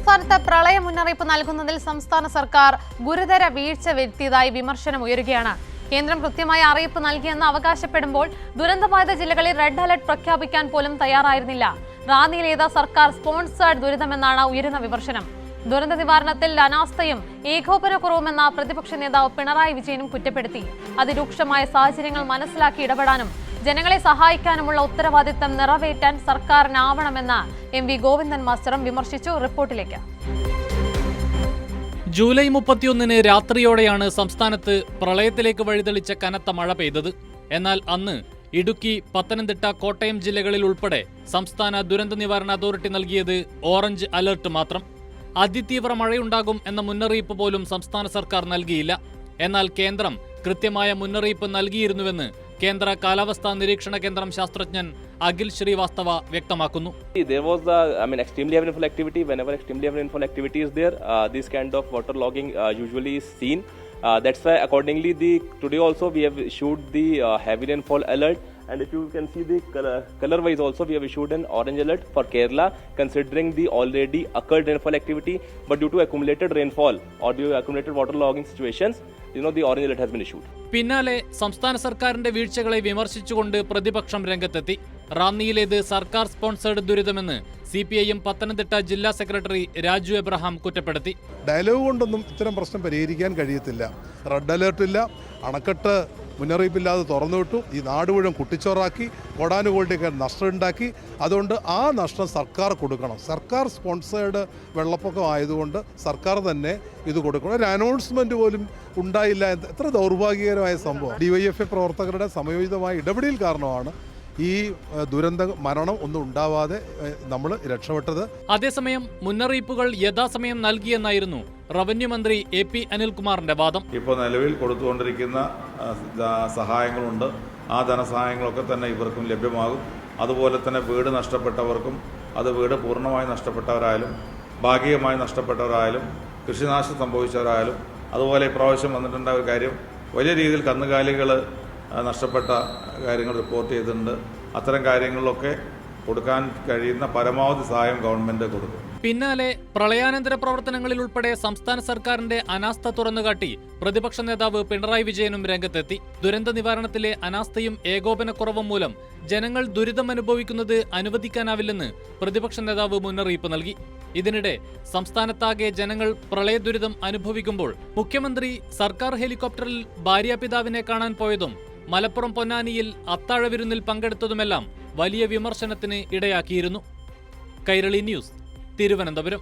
സംസ്ഥാനത്ത് പ്രളയ മുന്നറിയിപ്പ് നൽകുന്നതിൽ സംസ്ഥാന സർക്കാർ ഗുരുതര വീഴ്ച വരുത്തിയതായി വിമർശനം ഉയരുകയാണ്. കേന്ദ്രം കൃത്യമായ അറിയിപ്പ് നൽകിയെന്ന് അവകാശപ്പെടുമ്പോൾ ദുരന്തബാധിത ജില്ലകളിൽ റെഡ് അലർട്ട് പ്രഖ്യാപിക്കാൻ പോലും തയ്യാറായിരുന്നില്ല. റാന്നിയിലേത് സർക്കാർ സ്പോൺസേർഡ് ദുരിതമെന്നാണ് ഉയരുന്ന വിമർശനം. ദുരന്ത നിവാരണത്തിൽ അനാസ്ഥയും ഏകോപനക്കുറവുമെന്ന പ്രതിപക്ഷ നേതാവ് പിണറായി വിജയനും കുറ്റപ്പെടുത്തി. അതിരൂക്ഷമായ സാഹചര്യങ്ങൾ മനസ്സിലാക്കി ഇടപെടാനും ജനങ്ങളെ സഹായിക്കാനുമുള്ള ഉത്തരവാദിത്തം നിറവേറ്റാൻ സർക്കാരിനാവണമെന്ന് എം വി ഗോവിന്ദൻ മാസ്റ്ററും വിമർശിച്ചു. റിപ്പോർട്ടിലേക്ക്. ജൂലൈ 31 രാത്രിയോടെയാണ് സംസ്ഥാനത്ത് പ്രളയത്തിലേക്ക് വഴിതെളിച്ച കനത്ത മഴ പെയ്തത്. എന്നാൽ അന്ന് ഇടുക്കി, പത്തനംതിട്ട, കോട്ടയം ജില്ലകളിൽ ഉൾപ്പെടെ സംസ്ഥാന ദുരന്ത നിവാരണ അതോറിറ്റി നൽകിയത് ഓറഞ്ച് അലർട്ട് മാത്രം. അതിതീവ്ര മഴയുണ്ടാകും എന്ന മുന്നറിയിപ്പ് പോലും സംസ്ഥാന സർക്കാർ നൽകിയില്ല. എന്നാൽ കേന്ദ്രം കൃത്യമായ മുന്നറിയിപ്പ് നൽകിയിരുന്നുവെന്ന് കേന്ദ്ര കാലാവസ്ഥാ നിരീക്ഷണ കേന്ദ്രം ശാസ്ത്രജ്ഞൻ അഖിൽ ശ്രീവാസ്തവ വ്യക്തമാക്കുന്നു. There was extremely heavy rainfall activity. Whenever extremely heavy rainfall activity is there, this kind of water logging usually is seen. That's why accordingly today also we have issued the heavy rainfall alert. And if you can see the color wise also, we have issued an orange alert for Kerala considering the already occurred rainfall activity, but due to accumulated rainfall or due to accumulated water logging situations, the orange alert has been issued. പിന്നാലെ സംസ്ഥാന സർക്കാരിന്റെ വീഴ്ചകളെ വിമർശിച്ചുകൊണ്ട് പ്രതിപക്ഷം രംഗത്തെത്തി. റാന്നിയിലേത് സർക്കാർ sponsored ദുരിതമെന്ന് CPIM Pathanamthitta ജില്ലാ secretary Raju Abraham കുറ്റപ്പെടുത്തി. Dialogue കൊണ്ടൊന്നും ഇത്തരം പ്രശ്നം പരിഹരിക്കാൻ കഴിയത്തില്ല. റെഡ് അലേർട്ട് ഇല്ല, അണക്കെട്ട് മുന്നറിയിപ്പില്ലാതെ തുറന്നുവിട്ടു, ഈ നാട് മുഴുവൻ കുട്ടിച്ചോറാക്കി, കോടാനുകോടിയൊക്കെ നഷ്ടം ഉണ്ടാക്കി. അതുകൊണ്ട് ആ നഷ്ടം സർക്കാർ കൊടുക്കണം. സർക്കാർ സ്പോൺസേർഡ് വെള്ളപ്പൊക്കം ആയതുകൊണ്ട് സർക്കാർ തന്നെ ഇത് കൊടുക്കണം. ഒരു അനൗൺസ്മെൻറ്റ് പോലും ഉണ്ടായില്ല. എത്ര ദൗർഭാഗ്യകരമായ സംഭവം. DYFI പ്രവർത്തകരുടെ സമയോചിതമായ ഇടപെടൽ കാരണമാണ് ഈ ദുരന്ത മരണം ഒന്നും ഉണ്ടാവാതെ നമ്മൾ രക്ഷപ്പെട്ടത്. അതേസമയം മുന്നറിയിപ്പുകൾ യഥാസമയം നൽകിയെന്നായിരുന്നു റവന്യൂ മന്ത്രി AP അനിൽകുമാറിന്റെ വാദം. ഇപ്പോൾ നിലവിൽ കൊടുത്തുകൊണ്ടിരിക്കുന്ന സഹായങ്ങളുണ്ട്. ആ ധനസഹായങ്ങളൊക്കെ തന്നെ ഇവർക്കും ലഭ്യമാകും. അതുപോലെ തന്നെ വീട് നഷ്ടപ്പെട്ടവർക്കും, അത് വീട് പൂർണ്ണമായി നഷ്ടപ്പെട്ടവരായാലും ഭാഗികമായി നഷ്ടപ്പെട്ടവരായാലും കൃഷിനാശം സംഭവിച്ചവരായാലും, അതുപോലെ ഇപ്രാവശ്യം വന്നിട്ടുണ്ടായ ഒരു കാര്യം, വലിയ രീതിയിൽ കന്നുകാലികൾ നഷ്ടപ്പെട്ട കാര്യങ്ങൾ റിപ്പോർട്ട് ചെയ്തിട്ടുണ്ട്. അത്തരം കാര്യങ്ങളിലൊക്കെ കൊടുക്കാൻ കഴിയുന്ന പരമാവധി സഹായം ഗവൺമെന്റ് കൊടുക്കും. പിന്നാലെ പ്രളയാനന്തര പ്രവർത്തനങ്ങളിൽ ഉൾപ്പെടെ സംസ്ഥാന സർക്കാരിന്റെ അനാസ്ഥ തുറന്നുകാട്ടി പ്രതിപക്ഷ നേതാവ് പിണറായി വിജയനും രംഗത്തെത്തി. ദുരന്ത നിവാരണത്തിലെ അനാസ്ഥയും ഏകോപനക്കുറവും മൂലം ജനങ്ങൾ ദുരിതം അനുഭവിക്കുന്നത് അനുവദിക്കാനാവില്ലെന്ന് പ്രതിപക്ഷ നേതാവ് മുന്നറിയിപ്പ് നൽകി. ഇതിനിടെ സംസ്ഥാനത്താകെ ജനങ്ങൾ പ്രളയ ദുരിതം അനുഭവിക്കുമ്പോൾ മുഖ്യമന്ത്രി സർക്കാർ ഹെലികോപ്റ്ററിൽ ഭാര്യാപിതാവിനെ കാണാൻ പോയതും മലപ്പുറം പൊന്നാനിയിൽ അത്താഴ വിരുന്നിൽ പങ്കെടുത്തതുമെല്ലാം വലിയ വിമർശനത്തിന് ഇടയാക്കിയിരുന്നു. കൈരളി ന്യൂസ്, തിരുവനന്തപുരം.